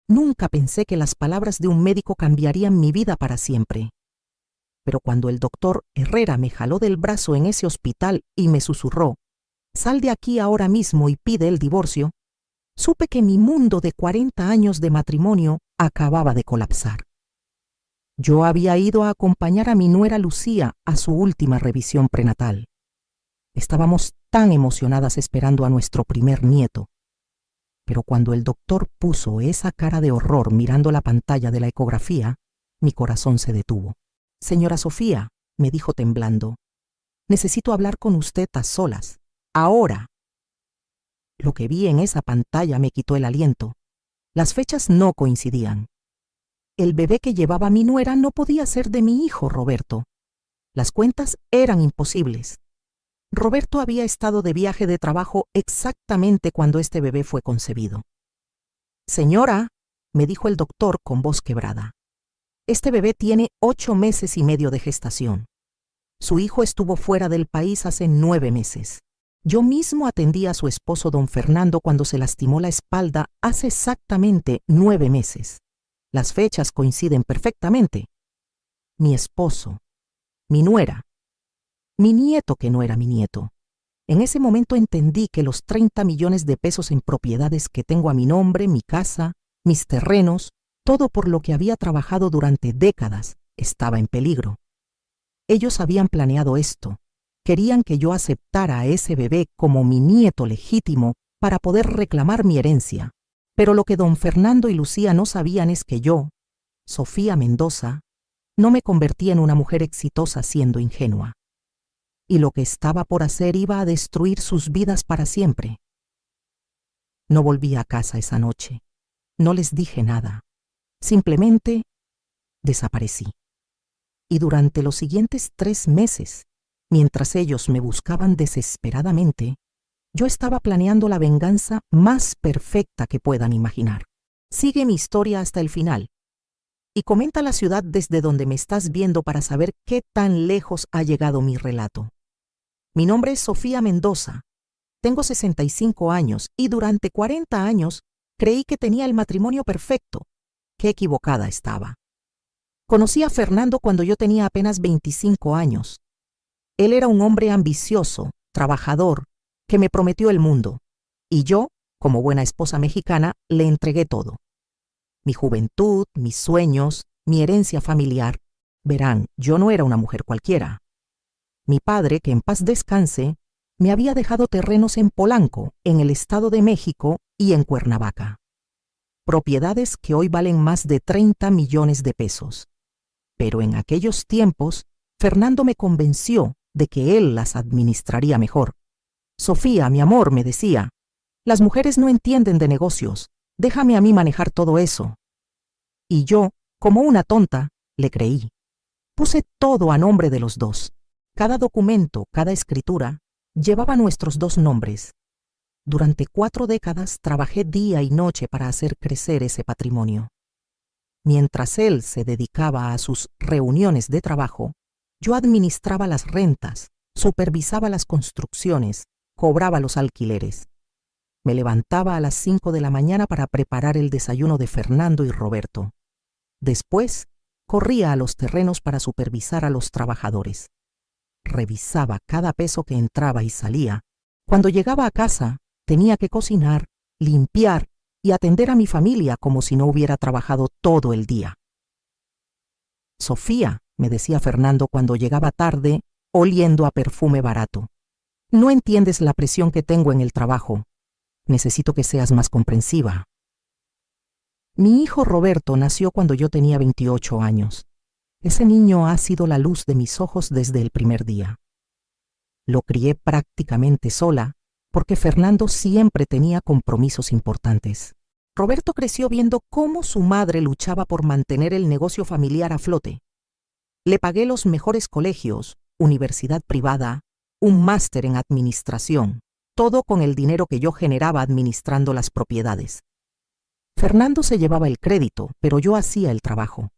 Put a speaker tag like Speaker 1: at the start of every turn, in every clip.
Speaker 1: Nunca pensé que las palabras de un médico cambiarían mi vida para siempre. Pero cuando el doctor Herrera me jaló del brazo en ese hospital y me susurró, «Sal de aquí ahora mismo y pide el divorcio», supe que mi mundo de 40 años de matrimonio acababa de colapsar. Yo había ido a acompañar a mi nuera Lucía a su última revisión prenatal. Estábamos tan emocionadas esperando a nuestro primer nieto. Pero cuando el doctor puso esa cara de horror mirando la pantalla de la ecografía, mi corazón se detuvo. «Señora Sofía», me dijo temblando, «necesito hablar con usted a solas, ahora». Lo que vi en esa pantalla me quitó el aliento. Las fechas no coincidían. El bebé que llevaba mi nuera no podía ser de mi hijo Roberto. Las cuentas eran imposibles. Roberto había estado de viaje de trabajo exactamente cuando este bebé fue concebido. «Señora», me dijo el doctor con voz quebrada, «este bebé tiene 8 meses y medio de gestación. Su hijo estuvo fuera del país hace 9 meses. Yo mismo atendí a su esposo don Fernando cuando se lastimó la espalda hace exactamente 9 meses. Las fechas coinciden perfectamente. Mi esposo, mi nuera, mi nieto que no era mi nieto. En ese momento entendí que los 30 millones de pesos en propiedades que tengo a mi nombre, mi casa, mis terrenos, todo por lo que había trabajado durante décadas, estaba en peligro. Ellos habían planeado esto. Querían que yo aceptara a ese bebé como mi nieto legítimo para poder reclamar mi herencia. Pero lo que don Fernando y Lucía no sabían es que yo, Sofía Mendoza, no me convertí en una mujer exitosa siendo ingenua. Y lo que estaba por hacer iba a destruir sus vidas para siempre. No volví a casa esa noche. No les dije nada. Simplemente desaparecí. Y durante los siguientes 3 meses, mientras ellos me buscaban desesperadamente, yo estaba planeando la venganza más perfecta que puedan imaginar. Sigue mi historia hasta el final. Y comenta la ciudad desde donde me estás viendo para saber qué tan lejos ha llegado mi relato. Mi nombre es Sofía Mendoza. Tengo 65 años y durante 40 años creí que tenía el matrimonio perfecto. Qué equivocada estaba. Conocí a Fernando cuando yo tenía apenas 25 años. Él era un hombre ambicioso, trabajador, que me prometió el mundo. Y yo, como buena esposa mexicana, le entregué todo. Mi juventud, mis sueños, mi herencia familiar. Verán, yo no era una mujer cualquiera. Mi padre, que en paz descanse, me había dejado terrenos en Polanco, en el Estado de México y en Cuernavaca. Propiedades que hoy valen más de 30 millones de pesos. Pero en aquellos tiempos, Fernando me convenció de que él las administraría mejor. «Sofía, mi amor», me decía, «las mujeres no entienden de negocios. Déjame a mí manejar todo eso». Y yo, como una tonta, le creí. Puse todo a nombre de los dos. Cada documento, cada escritura, llevaba nuestros 2 nombres. Durante 4 décadas trabajé día y noche para hacer crecer ese patrimonio. Mientras él se dedicaba a sus reuniones de trabajo, yo administraba las rentas, supervisaba las construcciones, cobraba los alquileres. Me levantaba a las 5 de la mañana para preparar el desayuno de Fernando y Roberto. Después, corría a los terrenos para supervisar a los trabajadores. Revisaba cada peso que entraba y salía. Cuando llegaba a casa, tenía que cocinar, limpiar y atender a mi familia como si no hubiera trabajado todo el día. «Sofía», me decía Fernando cuando llegaba tarde, oliendo a perfume barato, «no entiendes la presión que tengo en el trabajo. Necesito que seas más comprensiva». Mi hijo Roberto nació cuando yo tenía 28 años. Ese niño ha sido la luz de mis ojos desde el primer día. Lo crié prácticamente sola, porque Fernando siempre tenía compromisos importantes. Roberto creció viendo cómo su madre luchaba por mantener el negocio familiar a flote. Le pagué los mejores colegios, universidad privada, un máster en administración, todo con el dinero que yo generaba administrando las propiedades. Fernando se llevaba el crédito, pero yo hacía el trabajo.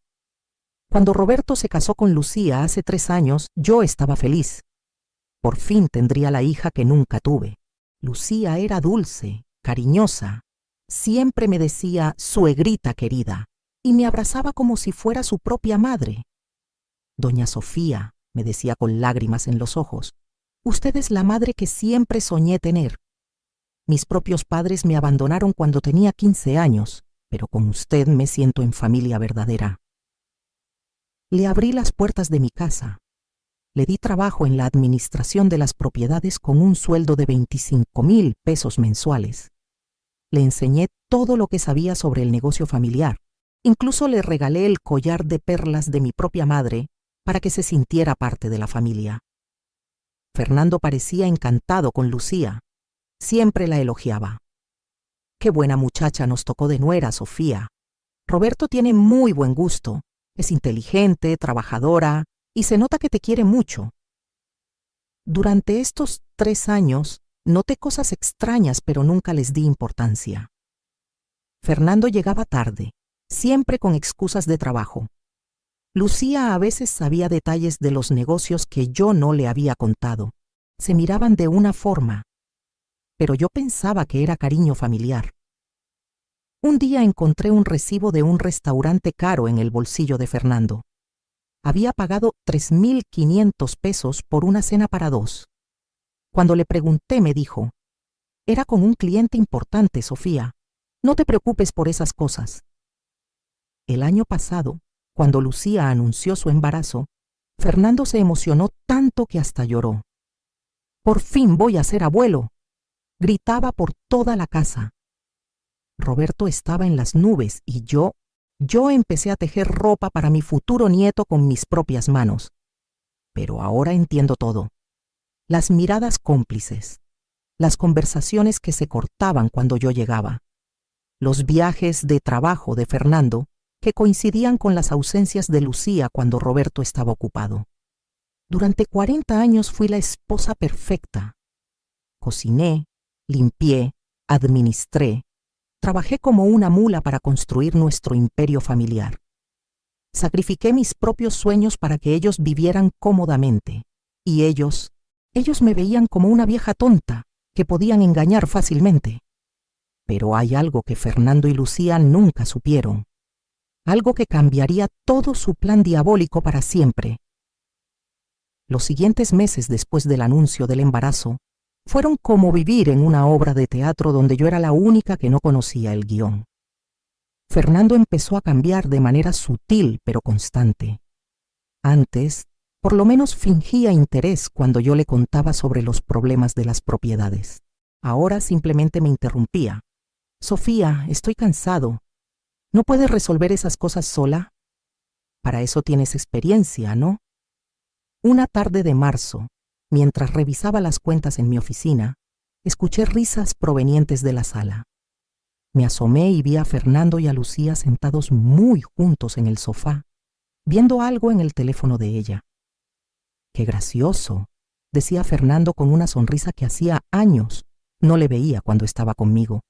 Speaker 1: Cuando Roberto se casó con Lucía hace 3 años, yo estaba feliz. Por fin tendría la hija que nunca tuve. Lucía era dulce, cariñosa, Siempre me decía suegrita querida y me abrazaba como si fuera su propia madre. Doña Sofía, me decía con lágrimas en los ojos, usted es la madre que siempre soñé tener. Mis propios padres me abandonaron cuando tenía 15 años, pero con usted me siento en familia verdadera. Le abrí las puertas de mi casa. Le di trabajo en la administración de las propiedades con un sueldo de 25,000 pesos mensuales. Le enseñé todo lo que sabía sobre el negocio familiar. Incluso le regalé el collar de perlas de mi propia madre para que se sintiera parte de la familia. Fernando parecía encantado con Lucía. Siempre la elogiaba. Qué buena muchacha nos tocó de nuera, Sofía. Roberto tiene muy buen gusto. Es inteligente, trabajadora y se nota que te quiere mucho. Durante estos 3 años noté cosas extrañas, pero nunca les di importancia. Fernando llegaba tarde, siempre con excusas de trabajo. Lucía a veces sabía detalles de los negocios que yo no le había contado. Se miraban de una forma, pero yo pensaba que era cariño familiar. Un día encontré un recibo de un restaurante caro en el bolsillo de Fernando. Había pagado 3,500 pesos por una cena para 2. Cuando le pregunté, me dijo, era con un cliente importante, Sofía. No te preocupes por esas cosas. El año pasado, cuando Lucía anunció su embarazo, Fernando se emocionó tanto que hasta lloró. Por fin voy a ser abuelo. Gritaba por toda la casa. Roberto estaba en las nubes y yo empecé a tejer ropa para mi futuro nieto con mis propias manos. Pero ahora entiendo todo. Las miradas cómplices, las conversaciones que se cortaban cuando yo llegaba, los viajes de trabajo de Fernando que coincidían con las ausencias de Lucía cuando Roberto estaba ocupado. Durante 40 años fui la esposa perfecta. Cociné, limpié, administré. Trabajé como una mula para construir nuestro imperio familiar. Sacrifiqué mis propios sueños para que ellos vivieran cómodamente. Y ellos me veían como una vieja tonta que podían engañar fácilmente. Pero hay algo que Fernando y Lucía nunca supieron. Algo que cambiaría todo su plan diabólico para siempre. Los siguientes meses después del anuncio del embarazo fueron como vivir en una obra de teatro donde yo era la única que no conocía el guión. Fernando empezó a cambiar de manera sutil pero constante. Antes, por lo menos fingía interés cuando yo le contaba sobre los problemas de las propiedades. Ahora simplemente me interrumpía. Sofía, estoy cansado. ¿No puedes resolver esas cosas sola? Para eso tienes experiencia, ¿no? Una tarde de marzo, mientras revisaba las cuentas en mi oficina, escuché risas provenientes de la sala. Me asomé y vi a Fernando y a Lucía sentados muy juntos en el sofá, viendo algo en el teléfono de ella. ¡Qué gracioso!, decía Fernando con una sonrisa que hacía años no le veía cuando estaba conmigo.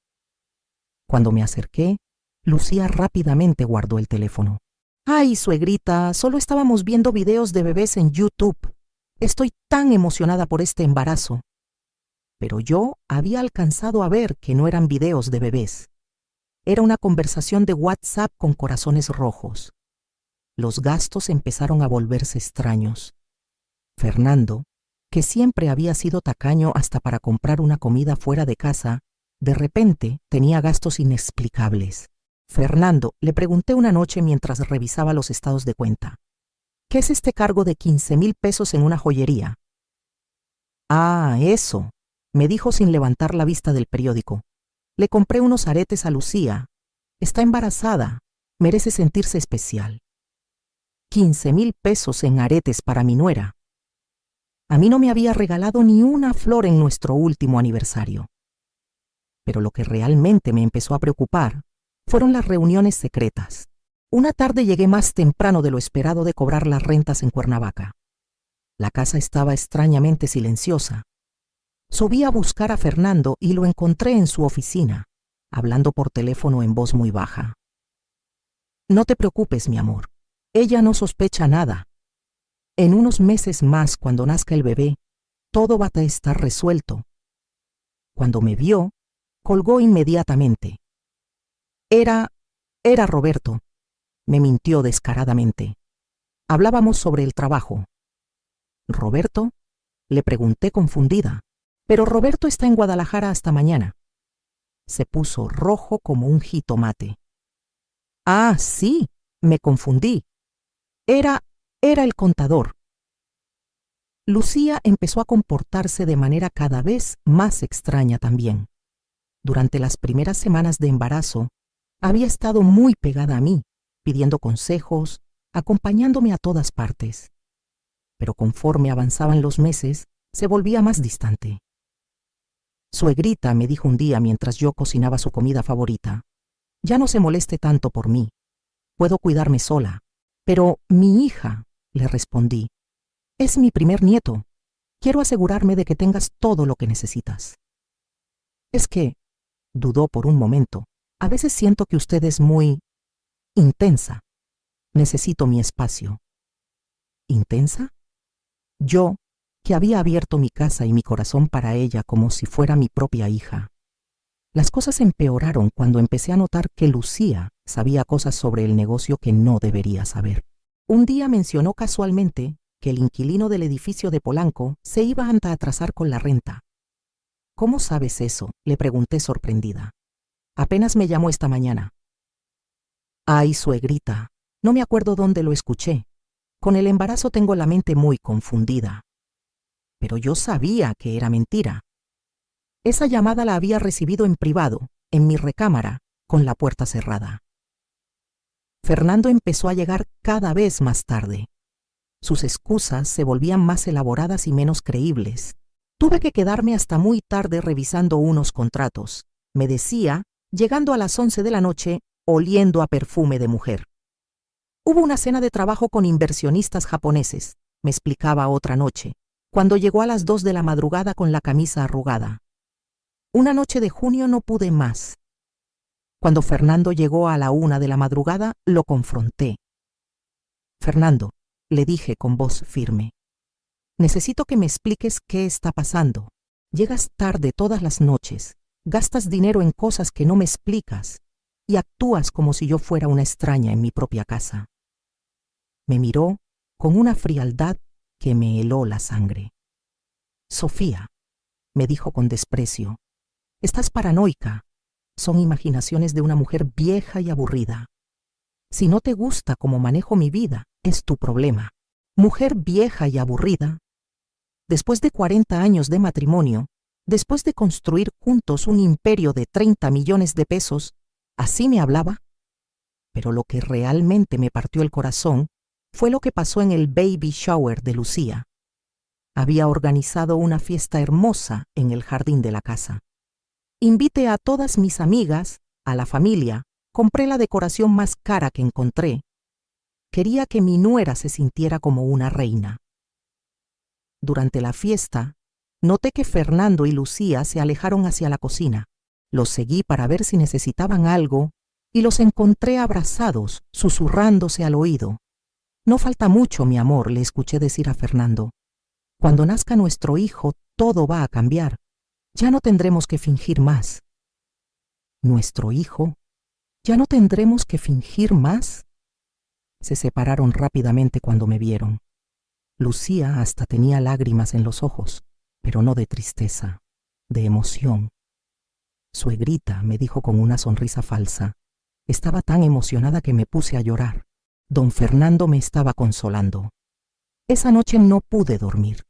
Speaker 1: Cuando me acerqué, Lucía rápidamente guardó el teléfono. ¡Ay, suegrita! Solo estábamos viendo videos de bebés en YouTube. Estoy tan emocionada por este embarazo. Pero yo había alcanzado a ver que no eran videos de bebés. Era una conversación de WhatsApp con corazones rojos. Los gastos empezaron a volverse extraños. Fernando, que siempre había sido tacaño hasta para comprar una comida fuera de casa, de repente tenía gastos inexplicables. Fernando, le pregunté una noche mientras revisaba los estados de cuenta. ¿Qué es este cargo de 15,000 pesos en una joyería? Ah, eso, me dijo sin levantar la vista del periódico. Le compré unos aretes a Lucía. Está embarazada. Merece sentirse especial. 15,000 pesos en aretes para mi nuera. A mí no me había regalado ni una flor en nuestro último aniversario. Pero lo que realmente me empezó a preocupar fueron las reuniones secretas. Una tarde llegué más temprano de lo esperado de cobrar las rentas en Cuernavaca. La casa estaba extrañamente silenciosa. Subí a buscar a Fernando y lo encontré en su oficina, hablando por teléfono en voz muy baja. No te preocupes, mi amor. Ella no sospecha nada. En unos meses más, cuando nazca el bebé, todo va a estar resuelto. Cuando me vio, colgó inmediatamente. Era Roberto. Me mintió descaradamente. Hablábamos sobre el trabajo. ¿Roberto? Le pregunté confundida. Pero Roberto está en Guadalajara hasta mañana. Se puso rojo como un jitomate. Ah, sí, me confundí. Era el contador. Lucía empezó a comportarse de manera cada vez más extraña también. Durante las primeras semanas de embarazo, había estado muy pegada a mí, pidiendo consejos, acompañándome a todas partes. Pero conforme avanzaban los meses, se volvía más distante. Suegrita, me dijo un día mientras yo cocinaba su comida favorita, ya no se moleste tanto por mí. Puedo cuidarme sola. Pero mi hija, le respondí, es mi primer nieto. Quiero asegurarme de que tengas todo lo que necesitas. Es que, dudó por un momento, a veces siento que usted es muy intensa. Necesito mi espacio. ¿Intensa? Yo, que había abierto mi casa y mi corazón para ella como si fuera mi propia hija. Las cosas empeoraron cuando empecé a notar que Lucía sabía cosas sobre el negocio que no debería saber. Un día mencionó casualmente que el inquilino del edificio de Polanco se iba a atrasar con la renta. ¿Cómo sabes eso?, le pregunté sorprendida. Apenas me llamó esta mañana. Ay, suegrita, no me acuerdo dónde lo escuché. Con el embarazo tengo la mente muy confundida. Pero yo sabía que era mentira. Esa llamada la había recibido en privado, en mi recámara, con la puerta cerrada. Fernando empezó a llegar cada vez más tarde. Sus excusas se volvían más elaboradas y menos creíbles. Tuve que quedarme hasta muy tarde revisando unos contratos, me decía, llegando a las 11 de la noche, oliendo a perfume de mujer. Hubo una cena de trabajo con inversionistas japoneses, me explicaba otra noche, cuando llegó a las 2 de la madrugada con la camisa arrugada. Una noche de junio no pude más. Cuando Fernando llegó a la 1 de la madrugada, lo confronté. Fernando, le dije con voz firme, necesito que me expliques qué está pasando. Llegas tarde todas las noches, gastas dinero en cosas que no me explicas y actúas como si yo fuera una extraña en mi propia casa. Me miró con una frialdad que me heló la sangre. Sofía, me dijo con desprecio, estás paranoica. Son imaginaciones de una mujer vieja y aburrida. Si no te gusta cómo manejo mi vida, es tu problema. Mujer vieja y aburrida. Después de 40 años de matrimonio, después de construir juntos un imperio de 30 millones de pesos, ¿así me hablaba? Pero lo que realmente me partió el corazón fue lo que pasó en el baby shower de Lucía. Había organizado una fiesta hermosa en el jardín de la casa. Invité a todas mis amigas, a la familia, compré la decoración más cara que encontré. Quería que mi nuera se sintiera como una reina. Durante la fiesta, noté que Fernando y Lucía se alejaron hacia la cocina. Los seguí para ver si necesitaban algo y los encontré abrazados, susurrándose al oído. No falta mucho, mi amor, le escuché decir a Fernando. Cuando nazca nuestro hijo, todo va a cambiar. Ya no tendremos que fingir más. ¿Nuestro hijo? ¿Ya no tendremos que fingir más? Se separaron rápidamente cuando me vieron. Lucía hasta tenía lágrimas en los ojos, pero no de tristeza, de emoción. Suegrita, me dijo con una sonrisa falsa. Estaba tan emocionada que me puse a llorar. Don Fernando me estaba consolando. Esa noche no pude dormir.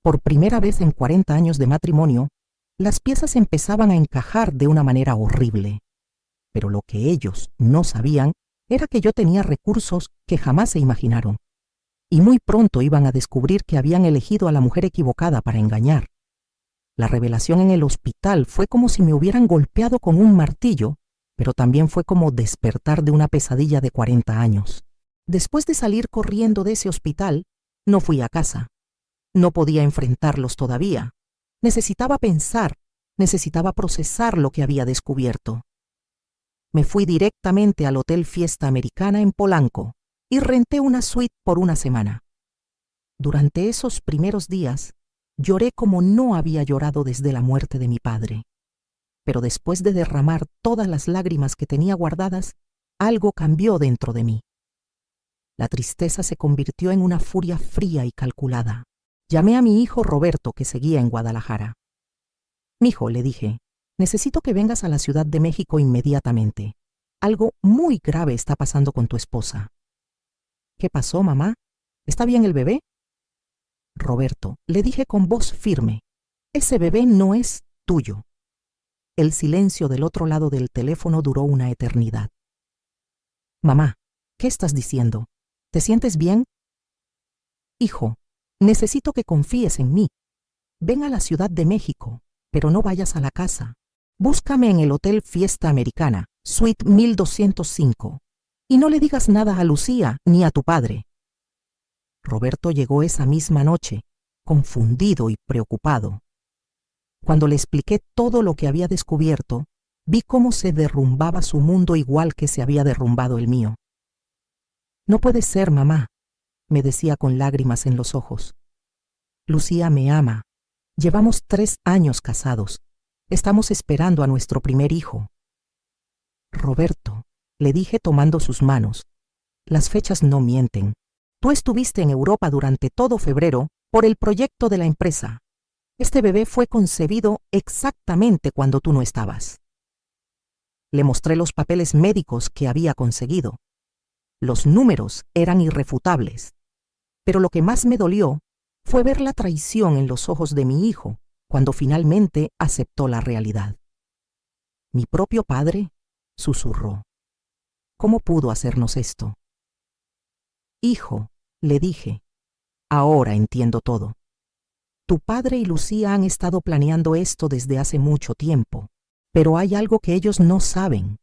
Speaker 1: Por primera vez en 40 años de matrimonio, las piezas empezaban a encajar de una manera horrible. Pero lo que ellos no sabían era que yo tenía recursos que jamás se imaginaron. Y muy pronto iban a descubrir que habían elegido a la mujer equivocada para engañar. La revelación en el hospital fue como si me hubieran golpeado con un martillo, pero también fue como despertar de una pesadilla de 40 años. Después de salir corriendo de ese hospital, no fui a casa. No podía enfrentarlos todavía. Necesitaba pensar, necesitaba procesar lo que había descubierto. Me fui directamente al Hotel Fiesta Americana en Polanco y renté una suite por una semana. Durante esos primeros días, lloré como no había llorado desde la muerte de mi padre. Pero después de derramar todas las lágrimas que tenía guardadas, algo cambió dentro de mí. La tristeza se convirtió en una furia fría y calculada. Llamé a mi hijo Roberto, que seguía en Guadalajara. «Mijo», le dije, «necesito que vengas a la Ciudad de México inmediatamente. Algo muy grave está pasando con tu esposa». «¿Qué pasó, mamá? ¿Está bien el bebé?» «Roberto», le dije con voz firme, «ese bebé no es tuyo». El silencio del otro lado del teléfono duró una eternidad. «Mamá, ¿qué estás diciendo? ¿Te sientes bien?» «Hijo, necesito que confíes en mí. Ven a la Ciudad de México, pero no vayas a la casa. Búscame en el Hotel Fiesta Americana, Suite 1205, y no le digas nada a Lucía ni a tu padre». Roberto llegó esa misma noche, confundido y preocupado. Cuando le expliqué todo lo que había descubierto, vi cómo se derrumbaba su mundo igual que se había derrumbado el mío. «No puede ser, mamá», me decía con lágrimas en los ojos. «Lucía me ama. Llevamos 3 años casados. Estamos esperando a nuestro primer hijo». «Roberto», le dije tomando sus manos, «las fechas no mienten. Tú estuviste en Europa durante todo febrero por el proyecto de la empresa. Este bebé fue concebido exactamente cuando tú no estabas». Le mostré los papeles médicos que había conseguido. Los números eran irrefutables. Pero lo que más me dolió fue ver la traición en los ojos de mi hijo cuando finalmente aceptó la realidad. «Mi propio padre», susurró. «¿Cómo pudo hacernos esto?» «Hijo», le dije, «ahora entiendo todo. Tu padre y Lucía han estado planeando esto desde hace mucho tiempo, pero hay algo que ellos no saben».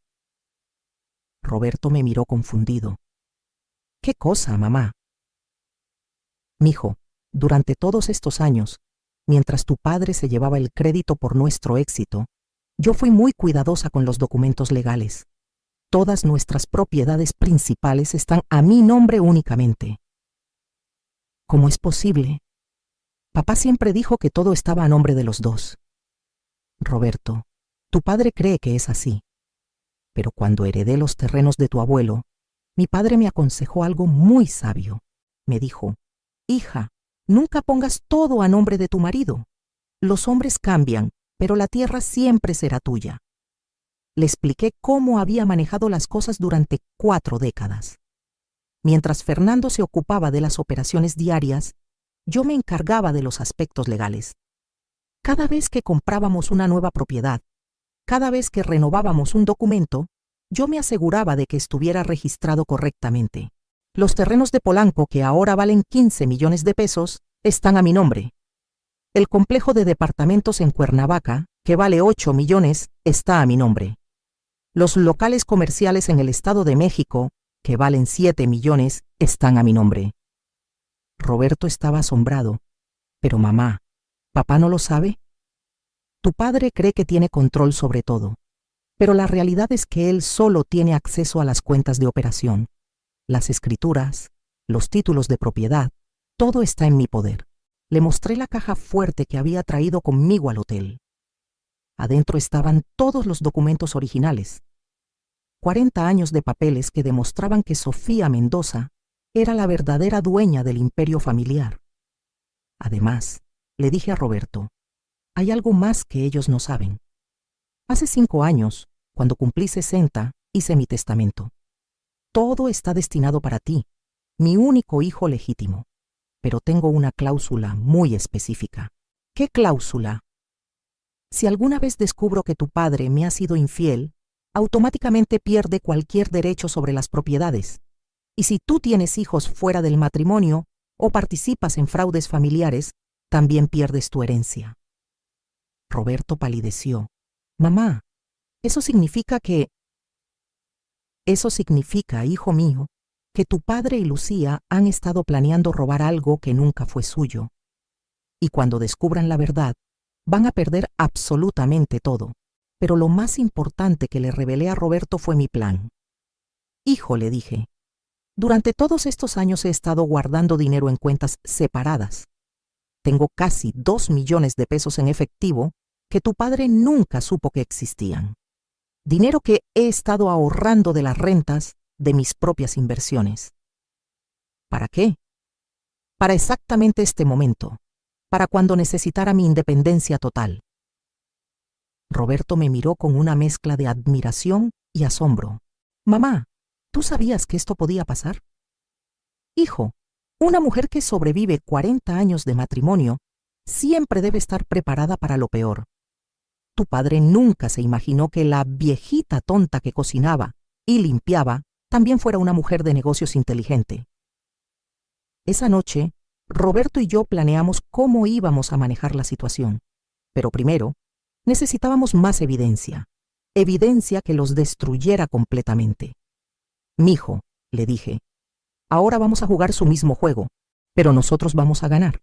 Speaker 1: Roberto me miró confundido. «¿Qué cosa, mamá?» «Mijo, durante todos estos años, mientras tu padre se llevaba el crédito por nuestro éxito, yo fui muy cuidadosa con los documentos legales. Todas nuestras propiedades principales están a mi nombre únicamente». «¿Cómo es posible? Papá siempre dijo que todo estaba a nombre de los dos». «Roberto, tu padre cree que es así. Pero cuando heredé los terrenos de tu abuelo, mi padre me aconsejó algo muy sabio. Me dijo, «Hija, nunca pongas todo a nombre de tu marido. Los hombres cambian, pero la tierra siempre será tuya». Le expliqué cómo había manejado las cosas durante 4 décadas. Mientras Fernando se ocupaba de las operaciones diarias, yo me encargaba de los aspectos legales. Cada vez que comprábamos una nueva propiedad, cada vez que renovábamos un documento, yo me aseguraba de que estuviera registrado correctamente. Los terrenos de Polanco, que ahora valen 15 millones de pesos, están a mi nombre. El complejo de departamentos en Cuernavaca, que vale 8 millones, está a mi nombre. Los locales comerciales en el Estado de México, que valen 7 millones, están a mi nombre. Roberto estaba asombrado. «Pero mamá, ¿papá no lo sabe?» «Tu padre cree que tiene control sobre todo, pero la realidad es que él solo tiene acceso a las cuentas de operación. Las escrituras, los títulos de propiedad, todo está en mi poder». Le mostré la caja fuerte que había traído conmigo al hotel. Adentro estaban todos los documentos originales. 40 años de papeles que demostraban que Sofía Mendoza era la verdadera dueña del imperio familiar. Además, le dije a Roberto, hay algo más que ellos no saben. Hace 5 años, cuando cumplí 60, hice mi testamento. Todo está destinado para ti, mi único hijo legítimo. Pero tengo una cláusula muy específica. ¿Qué cláusula? Si alguna vez descubro que tu padre me ha sido infiel, automáticamente pierde cualquier derecho sobre las propiedades. Y si tú tienes hijos fuera del matrimonio o participas en fraudes familiares, también pierdes tu herencia. Roberto palideció. Mamá, eso significa, hijo mío, que tu padre y Lucía han estado planeando robar algo que nunca fue suyo. Y cuando descubran la verdad, van a perder absolutamente todo. Pero lo más importante que le revelé a Roberto fue mi plan. Hijo, le dije, durante todos estos años he estado guardando dinero en cuentas separadas. Tengo casi 2 millones de pesos en efectivo que tu padre nunca supo que existían. Dinero que he estado ahorrando de las rentas de mis propias inversiones. ¿Para qué? Para exactamente este momento, para cuando necesitara mi independencia total. Roberto me miró con una mezcla de admiración y asombro. Mamá, ¿tú sabías que esto podía pasar? Hijo, una mujer que sobrevive 40 años de matrimonio siempre debe estar preparada para lo peor. Tu padre nunca se imaginó que la viejita tonta que cocinaba y limpiaba también fuera una mujer de negocios inteligente. Esa noche, Roberto y yo planeamos cómo íbamos a manejar la situación. Pero primero, necesitábamos más evidencia. Evidencia que los destruyera completamente. Mijo, le dije, ahora vamos a jugar su mismo juego, pero nosotros vamos a ganar.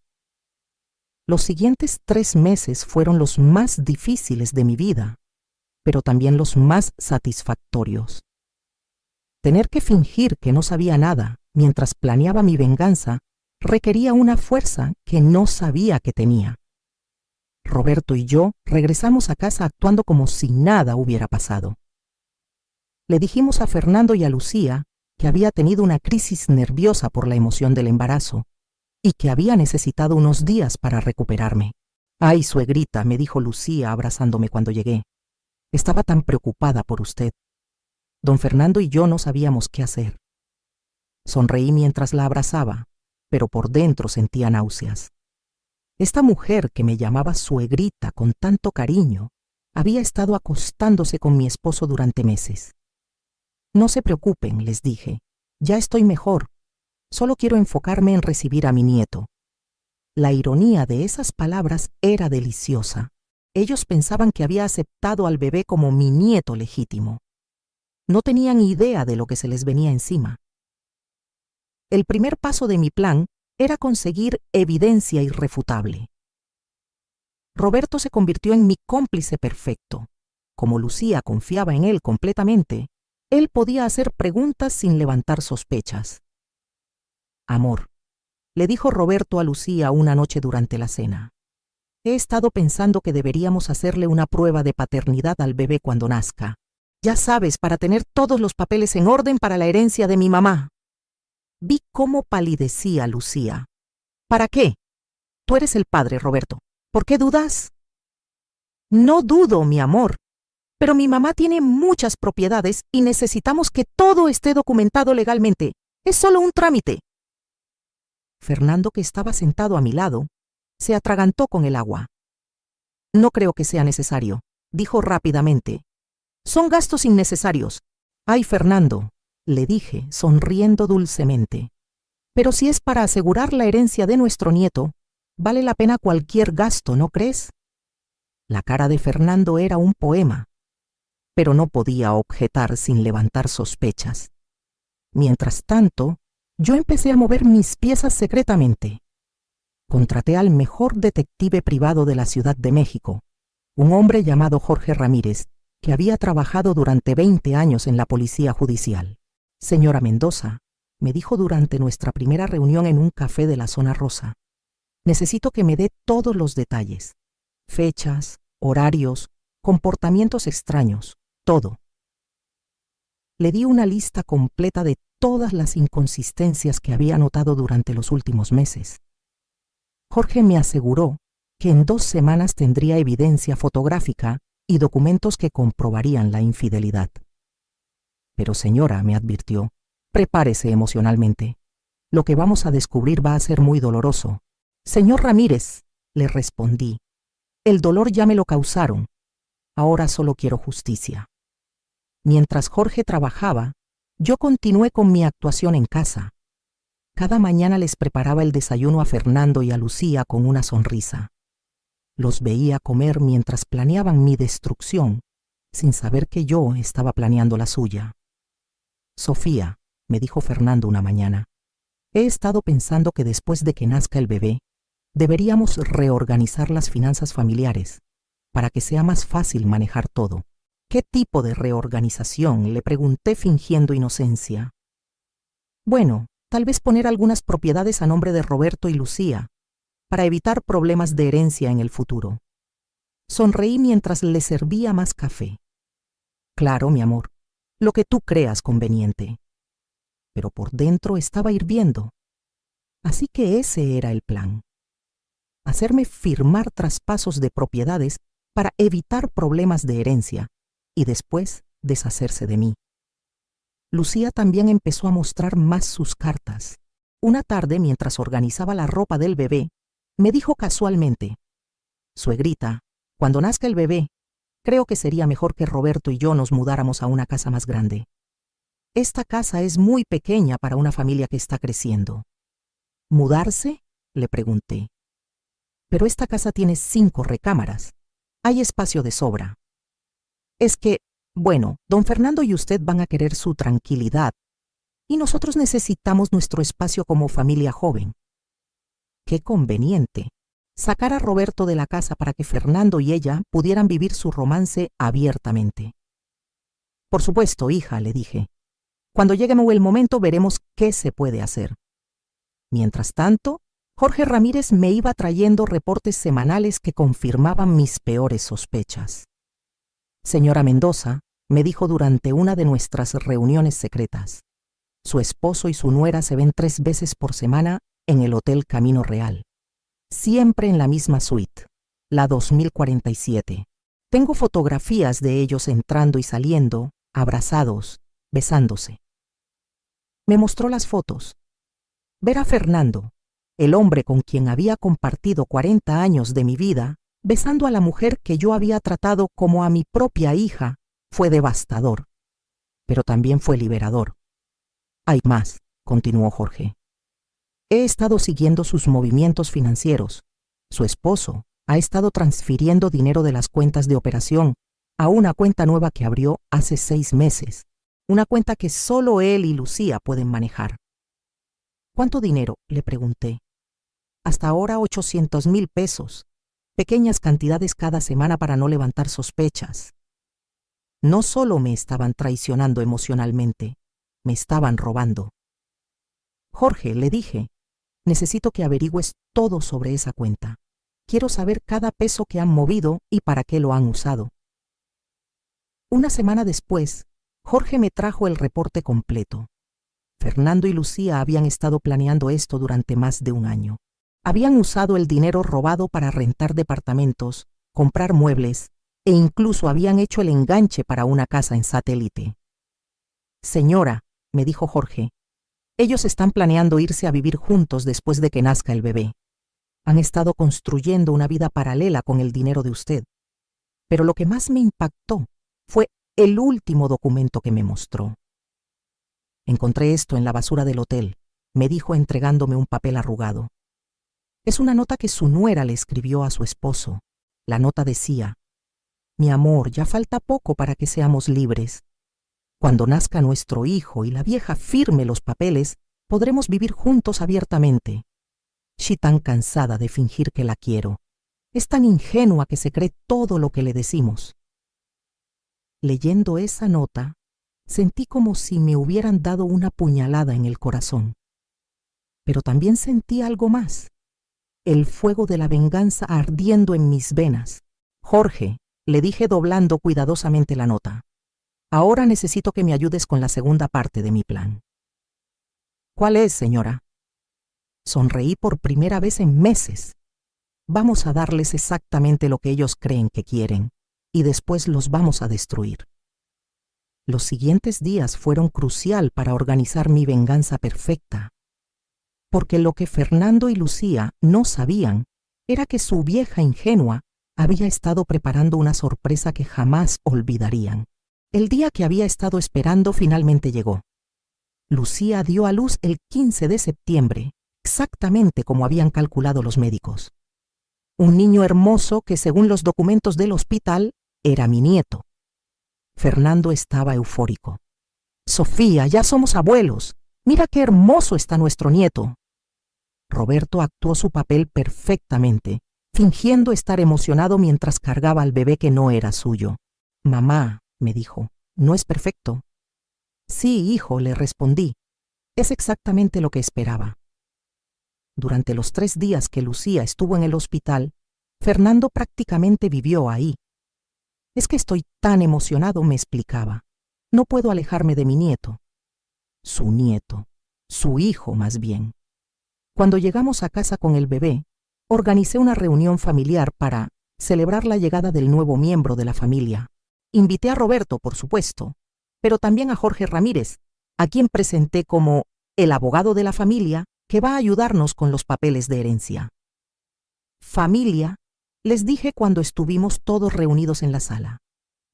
Speaker 1: Los siguientes 3 meses fueron los más difíciles de mi vida, pero también los más satisfactorios. Tener que fingir que no sabía nada mientras planeaba mi venganza requería una fuerza que no sabía que tenía. Roberto y yo regresamos a casa actuando como si nada hubiera pasado. Le dijimos a Fernando y a Lucía que había tenido una crisis nerviosa por la emoción del embarazo y que había necesitado unos días para recuperarme. Ay, suegrita, me dijo Lucía abrazándome cuando llegué. Estaba tan preocupada por usted. Don Fernando y yo no sabíamos qué hacer. Sonreí mientras la abrazaba, pero por dentro sentía náuseas. Esta mujer que me llamaba suegrita con tanto cariño había estado acostándose con mi esposo durante meses. No se preocupen, les dije, ya estoy mejor. Solo quiero enfocarme en recibir a mi nieto. La ironía de esas palabras era deliciosa. Ellos pensaban que había aceptado al bebé como mi nieto legítimo. No tenían idea de lo que se les venía encima. El primer paso de mi plan era conseguir evidencia irrefutable. Roberto se convirtió en mi cómplice perfecto. Como Lucía confiaba en él completamente, él podía hacer preguntas sin levantar sospechas. Amor, le dijo Roberto a Lucía una noche durante la cena. He estado pensando que deberíamos hacerle una prueba de paternidad al bebé cuando nazca. Ya sabes, para tener todos los papeles en orden para la herencia de mi mamá. Vi cómo palidecía Lucía. ¿Para qué? Tú eres el padre, Roberto. ¿Por qué dudas? No dudo, mi amor. Pero mi mamá tiene muchas propiedades y necesitamos que todo esté documentado legalmente. Es solo un trámite. Fernando, que estaba sentado a mi lado, se atragantó con el agua. No creo que sea necesario, dijo rápidamente. Son gastos innecesarios. Ay, Fernando, le dije, sonriendo dulcemente. Pero si es para asegurar la herencia de nuestro nieto, vale la pena cualquier gasto, ¿no crees? La cara de Fernando era un poema, pero no podía objetar sin levantar sospechas. Mientras tanto, yo empecé a mover mis piezas secretamente. Contraté al mejor detective privado de la Ciudad de México, un hombre llamado Jorge Ramírez, que había trabajado durante 20 años en la policía judicial. Señora Mendoza, me dijo durante nuestra primera reunión en un café de la Zona Rosa, necesito que me dé todos los detalles, fechas, horarios, comportamientos extraños, todo. Le di una lista completa de todas las inconsistencias que había notado durante los últimos meses. Jorge me aseguró que en 2 semanas tendría evidencia fotográfica y documentos que comprobarían la infidelidad. Pero señora, me advirtió, prepárese emocionalmente. Lo que vamos a descubrir va a ser muy doloroso. Señor Ramírez, le respondí, el dolor ya me lo causaron. Ahora solo quiero justicia. Mientras Jorge trabajaba, yo continué con mi actuación en casa. Cada mañana les preparaba el desayuno a Fernando y a Lucía con una sonrisa. Los veía comer mientras planeaban mi destrucción, sin saber que yo estaba planeando la suya. Sofía, me dijo Fernando una mañana, he estado pensando que después de que nazca el bebé, deberíamos reorganizar las finanzas familiares para que sea más fácil manejar todo. ¿Qué tipo de reorganización?, le pregunté fingiendo inocencia. Bueno, tal vez poner algunas propiedades a nombre de Roberto y Lucía, para evitar problemas de herencia en el futuro. Sonreí mientras le servía más café. Claro, mi amor, lo que tú creas conveniente. Pero por dentro estaba hirviendo. Así que ese era el plan. Hacerme firmar traspasos de propiedades para evitar problemas de herencia y después deshacerse de mí. Lucía también empezó a mostrar más sus cartas. Una tarde, mientras organizaba la ropa del bebé, me dijo casualmente: «Suegrita, cuando nazca el bebé, creo que sería mejor que Roberto y yo nos mudáramos a una casa más grande. Esta casa es muy pequeña para una familia que está creciendo». ¿Mudarse?, le pregunté. «Pero esta casa tiene 5 recámaras. Hay espacio de sobra». «Es que, bueno, don Fernando y usted van a querer su tranquilidad, y nosotros necesitamos nuestro espacio como familia joven». Qué conveniente. Sacar a Roberto de la casa para que Fernando y ella pudieran vivir su romance abiertamente. «Por supuesto, hija», le dije. «Cuando llegue el momento veremos qué se puede hacer». Mientras tanto, Jorge Ramírez me iba trayendo reportes semanales que confirmaban mis peores sospechas. «Señora Mendoza», me dijo durante una de nuestras reuniones secretas, «su esposo y su nuera se ven 3 veces por semana en el Hotel Camino Real. Siempre en la misma suite, la 2047. Tengo fotografías de ellos entrando y saliendo, abrazados, besándose». Me mostró las fotos. Ver a Fernando, el hombre con quien había compartido 40 años de mi vida, besando a la mujer que yo había tratado como a mi propia hija, fue devastador, pero también fue liberador. «Hay más», continuó Jorge. «He estado siguiendo sus movimientos financieros. Su esposo ha estado transfiriendo dinero de las cuentas de operación a una cuenta nueva que abrió hace 6 meses, una cuenta que solo él y Lucía pueden manejar». «¿Cuánto dinero?», le pregunté. «Hasta ahora 800,000 pesos, pequeñas cantidades cada semana para no levantar sospechas». No solo me estaban traicionando emocionalmente, me estaban robando. «Jorge», le dije, «necesito que averigües todo sobre esa cuenta. Quiero saber cada peso que han movido y para qué lo han usado». Una semana después, Jorge me trajo el reporte completo. Fernando y Lucía habían estado planeando esto durante más de un año. Habían usado el dinero robado para rentar departamentos, comprar muebles e incluso habían hecho el enganche para una casa en Satélite. «Señora», me dijo Jorge, «ellos están planeando irse a vivir juntos después de que nazca el bebé. Han estado construyendo una vida paralela con el dinero de usted». Pero lo que más me impactó fue el último documento que me mostró. «Encontré esto en la basura del hotel», me dijo entregándome un papel arrugado. Es una nota que su nuera le escribió a su esposo. La nota decía: «Mi amor, ya falta poco para que seamos libres. Cuando nazca nuestro hijo y la vieja firme los papeles, podremos vivir juntos abiertamente. She tan cansada de fingir que la quiero. Es tan ingenua que se cree todo lo que le decimos». Leyendo esa nota, sentí como si me hubieran dado una puñalada en el corazón. Pero también sentí algo más, el fuego de la venganza ardiendo en mis venas. «Jorge», le dije doblando cuidadosamente la nota, «ahora necesito que me ayudes con la segunda parte de mi plan». «¿Cuál es, señora?». Sonreí por primera vez en meses. «Vamos a darles exactamente lo que ellos creen que quieren, y después los vamos a destruir». Los siguientes días fueron crucial para organizar mi venganza perfecta, porque lo que Fernando y Lucía no sabían era que su vieja ingenua había estado preparando una sorpresa que jamás olvidarían. El día que había estado esperando finalmente llegó. Lucía dio a luz el 15 de septiembre, exactamente como habían calculado los médicos. Un niño hermoso que, según los documentos del hospital, era mi nieto. Fernando estaba eufórico. «Sofía, ya somos abuelos. Mira qué hermoso está nuestro nieto». Roberto actuó su papel perfectamente, fingiendo estar emocionado mientras cargaba al bebé que no era suyo. «Mamá», me dijo, «¿no es perfecto?». «Sí, hijo», le respondí. «Es exactamente lo que esperaba». Durante los 3 días que Lucía estuvo en el hospital, Fernando prácticamente vivió ahí. Es que estoy tan emocionado, me explicaba. No puedo alejarme de mi nieto. Su nieto, su hijo más bien. Cuando llegamos a casa con el bebé, organicé una reunión familiar para celebrar la llegada del nuevo miembro de la familia. Invité a Roberto, por supuesto, pero también a Jorge Ramírez, a quien presenté como el abogado de la familia que va a ayudarnos con los papeles de herencia. Familia, les dije cuando estuvimos todos reunidos en la sala.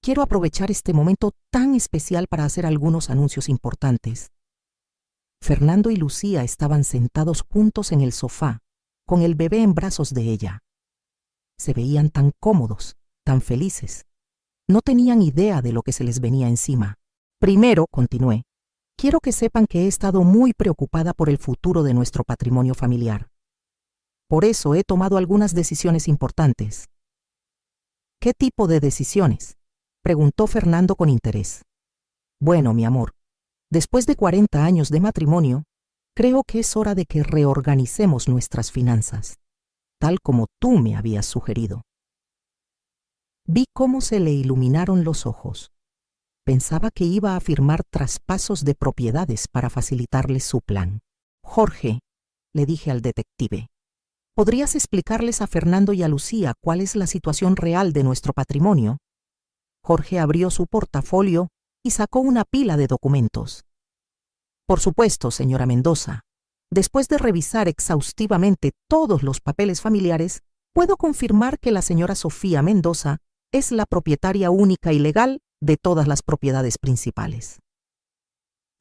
Speaker 1: Quiero aprovechar este momento tan especial para hacer algunos anuncios importantes. Fernando y Lucía estaban sentados juntos en el sofá, con el bebé en brazos de ella. Se veían tan cómodos, tan felices. No tenían idea de lo que se les venía encima. Primero, continué, quiero que sepan que he estado muy preocupada por el futuro de nuestro patrimonio familiar. Por eso he tomado algunas decisiones importantes. ¿Qué tipo de decisiones?, preguntó Fernando con interés. Bueno, mi amor, después de 40 años de matrimonio, creo que es hora de que reorganicemos nuestras finanzas, tal como tú me habías sugerido. Vi cómo se le iluminaron los ojos. Pensaba que iba a firmar traspasos de propiedades para facilitarle su plan. Jorge, le dije al detective, ¿podrías explicarles a Fernando y a Lucía cuál es la situación real de nuestro patrimonio? Jorge abrió su portafolio y sacó una pila de documentos. Por supuesto, señora Mendoza. Después de revisar exhaustivamente todos los papeles familiares, puedo confirmar que la señora Sofía Mendoza es la propietaria única y legal de todas las propiedades principales.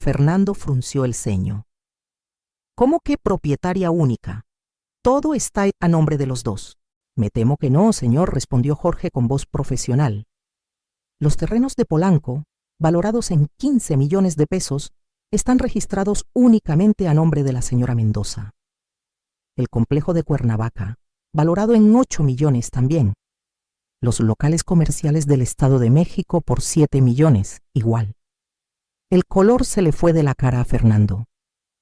Speaker 1: Fernando frunció el ceño. ¿Cómo que propietaria única? Todo está a nombre de los dos. Me temo que no, señor, respondió Jorge con voz profesional. Los terrenos de Polanco, valorados en 15 millones de pesos, están registrados únicamente a nombre de la señora Mendoza. El complejo de Cuernavaca, valorado en 8 millones también. Los locales comerciales del Estado de México por 7 millones, igual. El color se le fue de la cara a Fernando.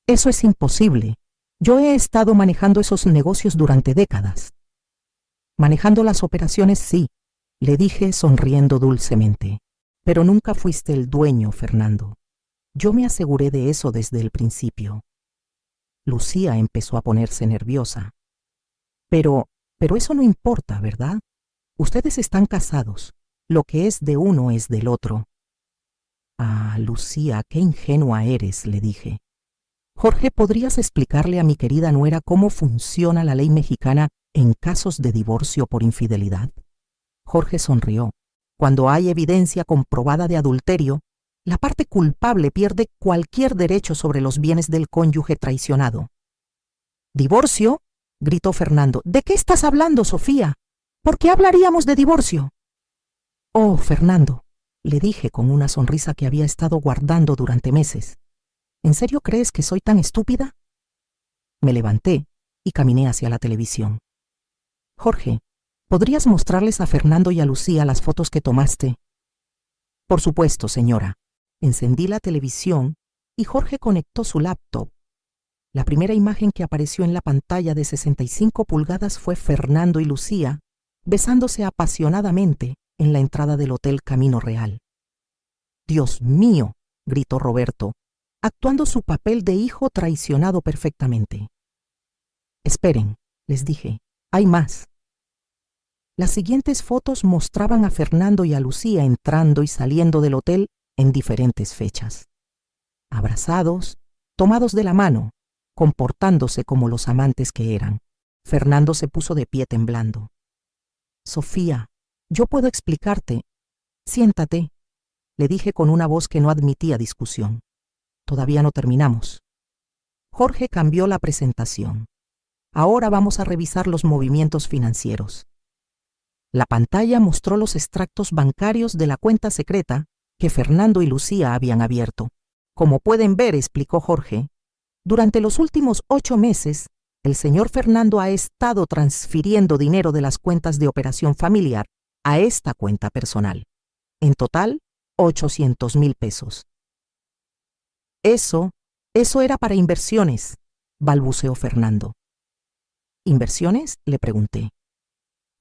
Speaker 1: Eso es imposible. Yo he estado manejando esos negocios durante décadas. Manejando las operaciones, sí, le dije sonriendo dulcemente. Pero nunca fuiste el dueño, Fernando. Yo me aseguré de eso desde el principio. Lucía empezó a ponerse nerviosa. Pero eso no importa, ¿verdad? Ustedes están casados. Lo que es de uno es del otro. Ah, Lucía, qué ingenua eres, le dije. Jorge, ¿podrías explicarle a mi querida nuera cómo funciona la ley mexicana en casos de divorcio por infidelidad? Jorge sonrió. Cuando hay evidencia comprobada de adulterio, la parte culpable pierde cualquier derecho sobre los bienes del cónyuge traicionado. ¿Divorcio?, gritó Fernando. ¿De qué estás hablando, Sofía? ¿Por qué hablaríamos de divorcio? Oh, Fernando, le dije con una sonrisa que había estado guardando durante meses. ¿En serio crees que soy tan estúpida? Me levanté y caminé hacia la televisión. Jorge, ¿podrías mostrarles a Fernando y a Lucía las fotos que tomaste? Por supuesto, señora. Encendí la televisión y Jorge conectó su laptop. La primera imagen que apareció en la pantalla de 65 pulgadas fue Fernando y Lucía besándose apasionadamente en la entrada del Hotel Camino Real. «Dios mío», gritó Roberto, actuando su papel de hijo traicionado perfectamente. «Esperen», les dije, «hay más». Las siguientes fotos mostraban a Fernando y a Lucía entrando y saliendo del hotel en diferentes fechas. Abrazados, tomados de la mano, comportándose como los amantes que eran. Fernando se puso de pie temblando. «Sofía, yo puedo explicarte. Siéntate», le dije con una voz que no admitía discusión. «Todavía no terminamos». Jorge cambió la presentación. «Ahora vamos a revisar los movimientos financieros». La pantalla mostró los extractos bancarios de la cuenta secreta que Fernando y Lucía habían abierto. «Como pueden ver», explicó Jorge, «durante los últimos 8 meses, el señor Fernando ha estado transfiriendo dinero de las cuentas de operación familiar a esta cuenta personal. En total, 800,000 pesos. Eso era para inversiones», balbuceó Fernando. «¿Inversiones?», le pregunté.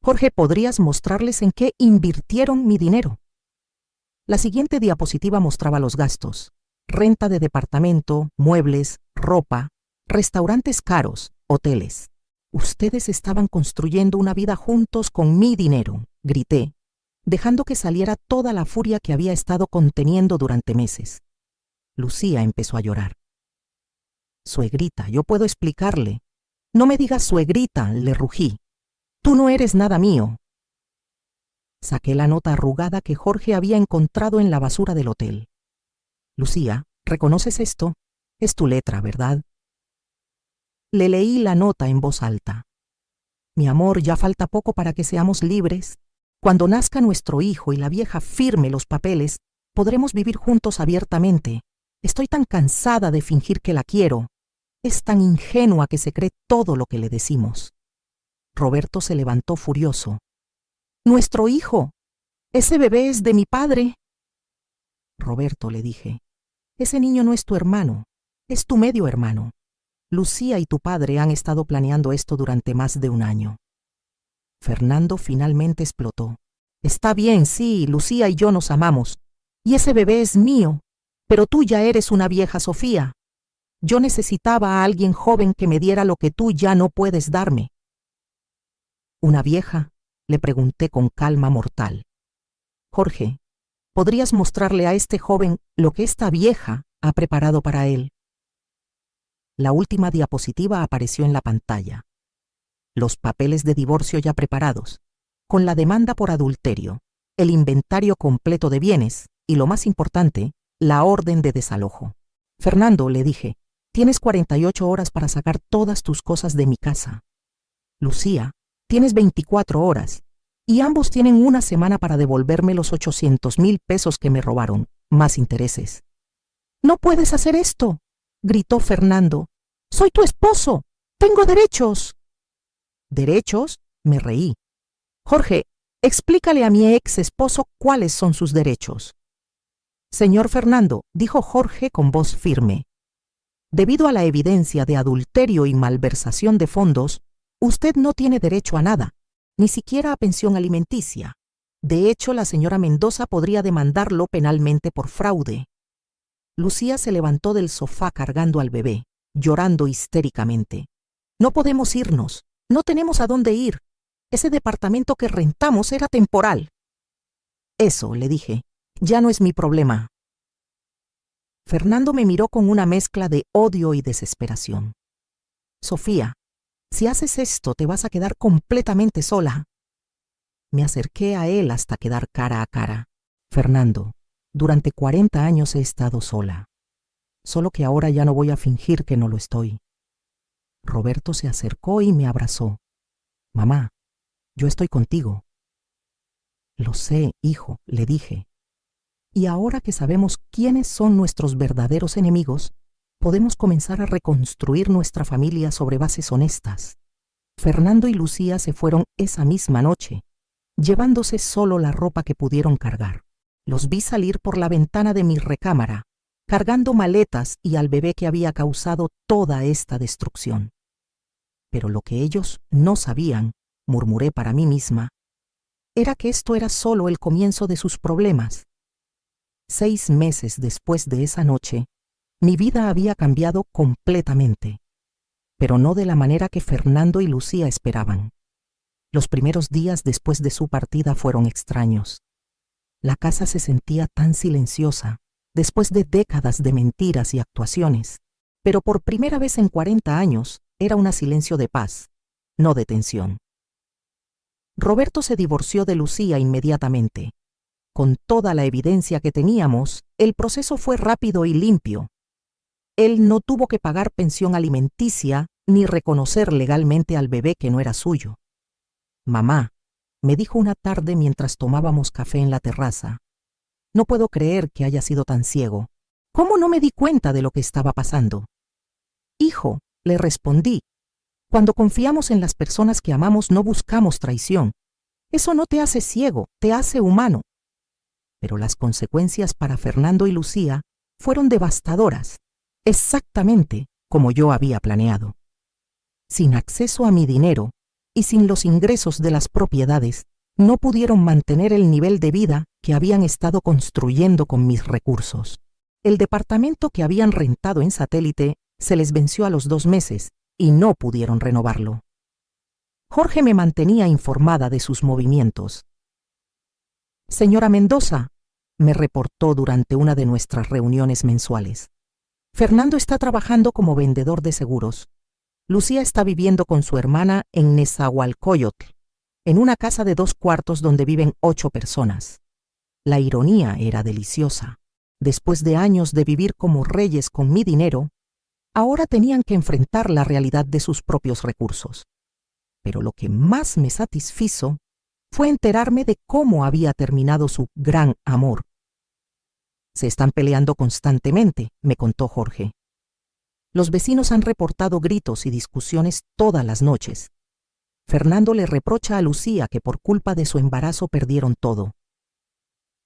Speaker 1: Jorge, ¿podrías mostrarles en qué invirtieron mi dinero? La siguiente diapositiva mostraba los gastos: renta de departamento, muebles, ropa, restaurantes caros, hoteles. Ustedes estaban construyendo una vida juntos con mi dinero, grité, dejando que saliera toda la furia que había estado conteniendo durante meses. Lucía empezó a llorar. Suegrita, yo puedo explicarle. No me digas suegrita, le rugí. Tú no eres nada mío. Saqué la nota arrugada que Jorge había encontrado en la basura del hotel. Lucía, ¿reconoces esto? Es tu letra, ¿verdad? Le leí la nota en voz alta. Mi amor, ya falta poco para que seamos libres. Cuando nazca nuestro hijo y la vieja firme los papeles, podremos vivir juntos abiertamente. Estoy tan cansada de fingir que la quiero. Es tan ingenua que se cree todo lo que le decimos. Roberto se levantó furioso. ¡Nuestro hijo! ¡Ese bebé es de mi padre! Roberto, le dije, ese niño no es tu hermano, es tu medio hermano. Lucía y tu padre han estado planeando esto durante más de un año. Fernando finalmente explotó. Está bien, sí, Lucía y yo nos amamos, y ese bebé es mío, pero tú ya eres una vieja Sofía. Yo necesitaba a alguien joven que me diera lo que tú ya no puedes darme. ¿Una vieja? Le pregunté con calma mortal. Jorge, ¿podrías mostrarle a este joven lo que esta vieja ha preparado para él? La última diapositiva apareció en la pantalla. Los papeles de divorcio ya preparados, con la demanda por adulterio, el inventario completo de bienes y, lo más importante, la orden de desalojo. Fernando, le dije, tienes 48 horas para sacar todas tus cosas de mi casa. Lucía, tienes 24 horas, y ambos tienen una semana para devolverme los 800,000 pesos que me robaron, más intereses. ¡No puedes hacer esto!, gritó Fernando. ¡Soy tu esposo! ¡Tengo derechos! ¿Derechos? Me reí. Jorge, explícale a mi ex esposo cuáles son sus derechos. Señor Fernando, dijo Jorge con voz firme, debido a la evidencia de adulterio y malversación de fondos, usted no tiene derecho a nada, ni siquiera a pensión alimenticia. De hecho, la señora Mendoza podría demandarlo penalmente por fraude. Lucía se levantó del sofá cargando al bebé, llorando histéricamente. No podemos irnos, no tenemos a dónde ir. Ese departamento que rentamos era temporal. Eso, le dije, ya no es mi problema. Fernando me miró con una mezcla de odio y desesperación. Sofía, si haces esto te vas a quedar completamente sola. Me acerqué a él hasta quedar cara a cara. Fernando, durante 40 años he estado sola. Solo que ahora ya no voy a fingir que no lo estoy. Roberto se acercó y me abrazó. Mamá, yo estoy contigo. Lo sé, hijo, le dije. Y ahora que sabemos quiénes son nuestros verdaderos enemigos, podemos comenzar a reconstruir nuestra familia sobre bases honestas. Fernando y Lucía se fueron esa misma noche, llevándose solo la ropa que pudieron cargar. Los vi salir por la ventana de mi recámara, cargando maletas y al bebé que había causado toda esta destrucción. Pero lo que ellos no sabían, murmuré para mí misma, era que esto era solo el comienzo de sus problemas. 6 meses después de esa noche, mi vida había cambiado completamente, pero no de la manera que Fernando y Lucía esperaban. Los primeros días después de su partida fueron extraños. La casa se sentía tan silenciosa, después de décadas de mentiras y actuaciones, pero por primera vez en 40 años era un silencio de paz, no de tensión. Roberto se divorció de Lucía inmediatamente. Con toda la evidencia que teníamos, el proceso fue rápido y limpio. Él no tuvo que pagar pensión alimenticia ni reconocer legalmente al bebé que no era suyo. Mamá, me dijo una tarde mientras tomábamos café en la terraza, no puedo creer que haya sido tan ciego. ¿Cómo no me di cuenta de lo que estaba pasando? Hijo, le respondí, cuando confiamos en las personas que amamos no buscamos traición. Eso no te hace ciego, te hace humano. Pero las consecuencias para Fernando y Lucía fueron devastadoras, exactamente como yo había planeado. Sin acceso a mi dinero y sin los ingresos de las propiedades, no pudieron mantener el nivel de vida que habían estado construyendo con mis recursos. El departamento que habían rentado en Satélite se les venció a los 2 meses y no pudieron renovarlo. Jorge me mantenía informada de sus movimientos. «Señora Mendoza», me reportó durante una de nuestras reuniones mensuales, «Fernando está trabajando como vendedor de seguros. Lucía está viviendo con su hermana en Nezahualcóyotl, en una casa de 2 cuartos donde viven 8 personas. La ironía era deliciosa. Después de años de vivir como reyes con mi dinero, ahora tenían que enfrentar la realidad de sus propios recursos. Pero lo que más me satisfizo fue enterarme de cómo había terminado su gran amor. «Se están peleando constantemente», me contó Jorge. «Los vecinos han reportado gritos y discusiones todas las noches. Fernando le reprocha a Lucía que por culpa de su embarazo perdieron todo.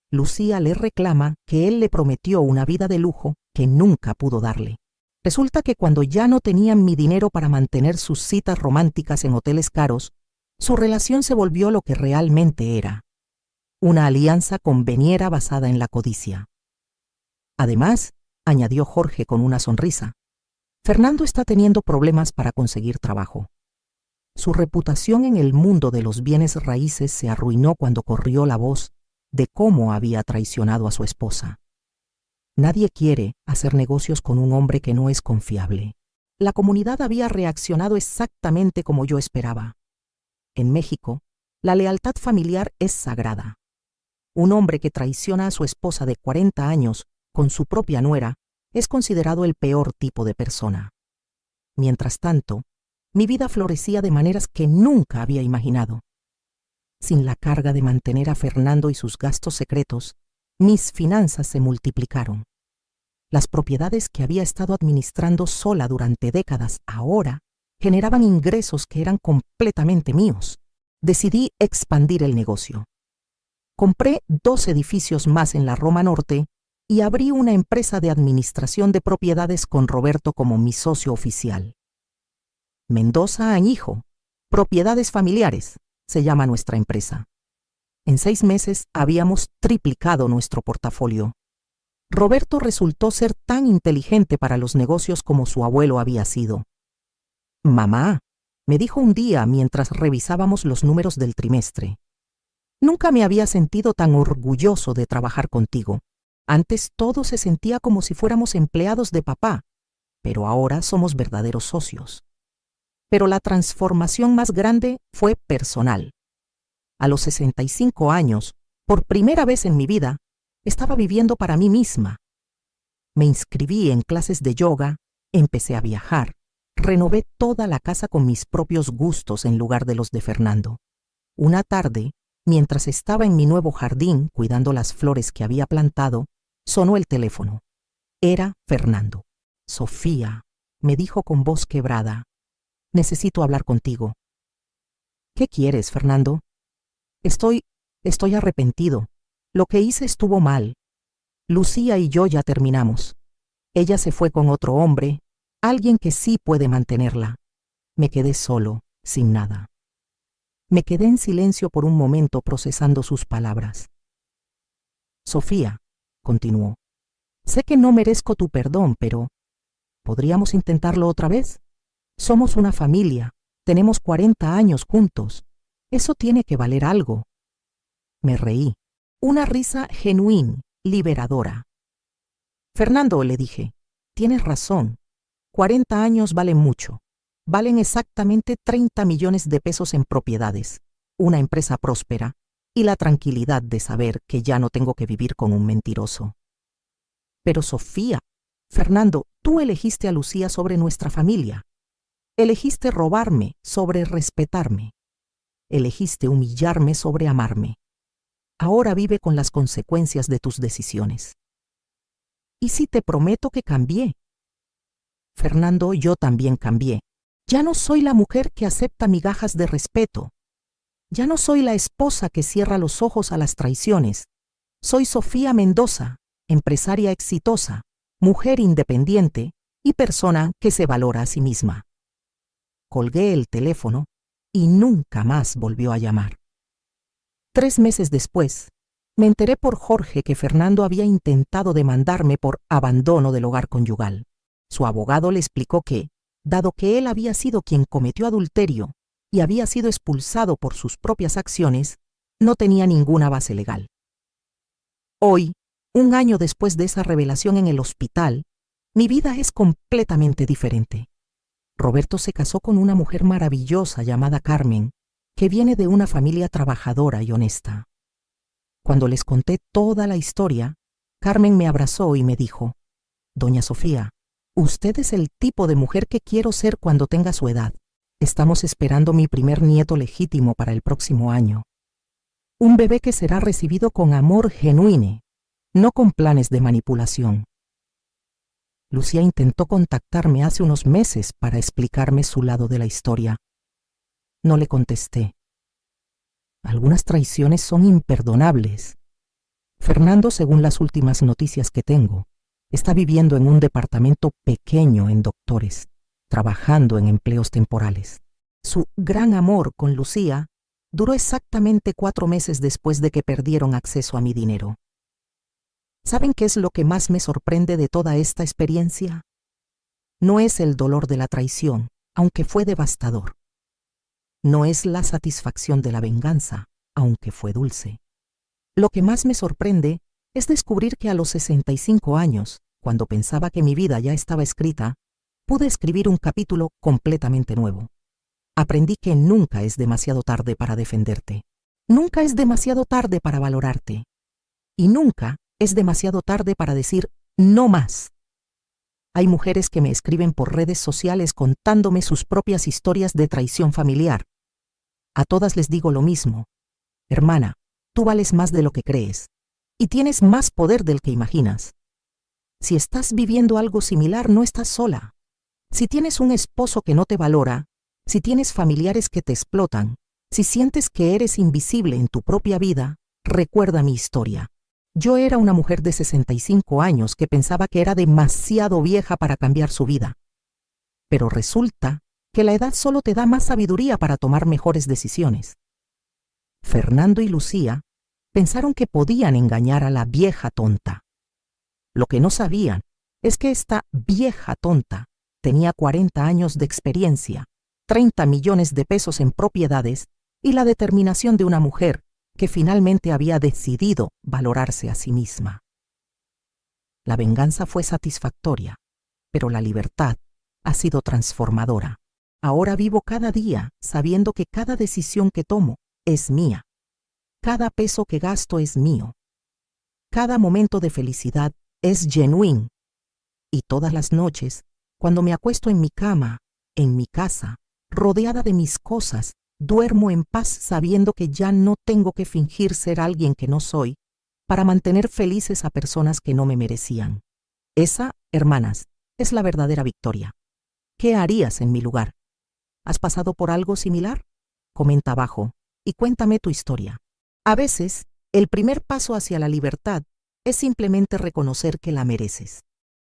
Speaker 1: Lucía le reclama que él le prometió una vida de lujo que nunca pudo darle. Resulta que cuando ya no tenían mi dinero para mantener sus citas románticas en hoteles caros, su relación se volvió lo que realmente era: una alianza conveniera basada en la codicia. Además», añadió Jorge con una sonrisa, «Fernando está teniendo problemas para conseguir trabajo. Su reputación en el mundo de los bienes raíces se arruinó cuando corrió la voz de cómo había traicionado a su esposa. Nadie quiere hacer negocios con un hombre que no es confiable. La comunidad había reaccionado exactamente como yo esperaba. En México, la lealtad familiar es sagrada. Un hombre que traiciona a su esposa de 40 años con su propia nuera es considerado el peor tipo de persona. Mientras tanto, mi vida florecía de maneras que nunca había imaginado. Sin la carga de mantener a Fernando y sus gastos secretos, mis finanzas se multiplicaron. Las propiedades que había estado administrando sola durante décadas ahora generaban ingresos que eran completamente míos. Decidí expandir el negocio. Compré 2 edificios más en la Roma Norte y abrí una empresa de administración de propiedades con Roberto como mi socio oficial. Mendoza Añijo, Propiedades Familiares, se llama nuestra empresa. En 6 meses habíamos triplicado nuestro portafolio. Roberto resultó ser tan inteligente para los negocios como su abuelo había sido. «Mamá», me dijo un día mientras revisábamos los números del trimestre, «nunca me había sentido tan orgulloso de trabajar contigo. Antes todo se sentía como si fuéramos empleados de papá, pero ahora somos verdaderos socios». Pero la transformación más grande fue personal. A los 65 años, por primera vez en mi vida, estaba viviendo para mí misma. Me inscribí en clases de yoga, empecé a viajar, renové toda la casa con mis propios gustos en lugar de los de Fernando. Una tarde, mientras estaba en mi nuevo jardín cuidando las flores que había plantado, sonó el teléfono. Era Fernando. «Sofía», me dijo con voz quebrada, «necesito hablar contigo». «¿Qué quieres, Fernando?» Estoy arrepentido. Lo que hice estuvo mal. Lucía y yo ya terminamos. Ella se fue con otro hombre, alguien que sí puede mantenerla. Me quedé solo, sin nada». Me quedé en silencio por un momento procesando sus palabras. «Sofía», continuó, «sé que no merezco tu perdón, pero ¿podríamos intentarlo otra vez? Somos una familia, tenemos 40 años juntos. Eso tiene que valer algo». Me reí, una risa genuina, liberadora. «Fernando», le dije, «tienes razón. 40 años valen mucho. Valen exactamente 30 millones de pesos en propiedades, una empresa próspera y la tranquilidad de saber que ya no tengo que vivir con un mentiroso». «Pero Sofía, Fernando, tú elegiste a Lucía sobre nuestra familia. Elegiste robarme sobre respetarme. Elegiste humillarme sobre amarme. Ahora vive con las consecuencias de tus decisiones». «¿Y si te prometo que cambié?» «Fernando, yo también cambié. Ya no soy la mujer que acepta migajas de respeto. Ya no soy la esposa que cierra los ojos a las traiciones. Soy Sofía Mendoza, empresaria exitosa, mujer independiente y persona que se valora a sí misma». Colgué el teléfono y nunca más volvió a llamar. 3 meses después, me enteré por Jorge que Fernando había intentado demandarme por abandono del hogar conyugal. Su abogado le explicó que, dado que él había sido quien cometió adulterio y había sido expulsado por sus propias acciones, no tenía ninguna base legal. Hoy, 1 año después de esa revelación en el hospital, mi vida es completamente diferente. Roberto se casó con una mujer maravillosa llamada Carmen, que viene de una familia trabajadora y honesta. Cuando les conté toda la historia, Carmen me abrazó y me dijo: «Doña Sofía, usted es el tipo de mujer que quiero ser cuando tenga su edad. Estamos esperando mi primer nieto legítimo para el próximo año. Un bebé que será recibido con amor genuino, no con planes de manipulación». Lucía intentó contactarme hace unos meses para explicarme su lado de la historia. No le contesté. Algunas traiciones son imperdonables. Fernando, según las últimas noticias que tengo, está viviendo en un departamento pequeño en Doctores, trabajando en empleos temporales. Su gran amor con Lucía duró exactamente 4 meses después de que perdieron acceso a mi dinero. ¿Saben qué es lo que más me sorprende de toda esta experiencia? No es el dolor de la traición, aunque fue devastador. No es la satisfacción de la venganza, aunque fue dulce. Lo que más me sorprende es descubrir que a los 65 años, cuando pensaba que mi vida ya estaba escrita, pude escribir un capítulo completamente nuevo. Aprendí que nunca es demasiado tarde para defenderte. Nunca es demasiado tarde para valorarte. Y nunca es demasiado tarde para decir no más. Hay mujeres que me escriben por redes sociales contándome sus propias historias de traición familiar. A todas les digo lo mismo: hermana, tú vales más de lo que crees y tienes más poder del que imaginas. Si estás viviendo algo similar, no estás sola. Si tienes un esposo que no te valora, si tienes familiares que te explotan, si sientes que eres invisible en tu propia vida, recuerda mi historia. Yo era una mujer de 65 años que pensaba que era demasiado vieja para cambiar su vida. Pero resulta que la edad solo te da más sabiduría para tomar mejores decisiones. Fernando y Lucía pensaron que podían engañar a la vieja tonta. Lo que no sabían es que esta vieja tonta tenía 40 años de experiencia, 30 millones de pesos en propiedades y la determinación de una mujer que finalmente había decidido valorarse a sí misma. La venganza fue satisfactoria, pero la libertad ha sido transformadora. Ahora vivo cada día sabiendo que cada decisión que tomo es mía. Cada peso que gasto es mío. Cada momento de felicidad es genuino. Y todas las noches, cuando me acuesto en mi cama, en mi casa, rodeada de mis cosas, duermo en paz sabiendo que ya no tengo que fingir ser alguien que no soy para mantener felices a personas que no me merecían. Esa, hermanas, es la verdadera victoria. ¿Qué harías en mi lugar? ¿Has pasado por algo similar? Comenta abajo y cuéntame tu historia. A veces, el primer paso hacia la libertad es simplemente reconocer que la mereces.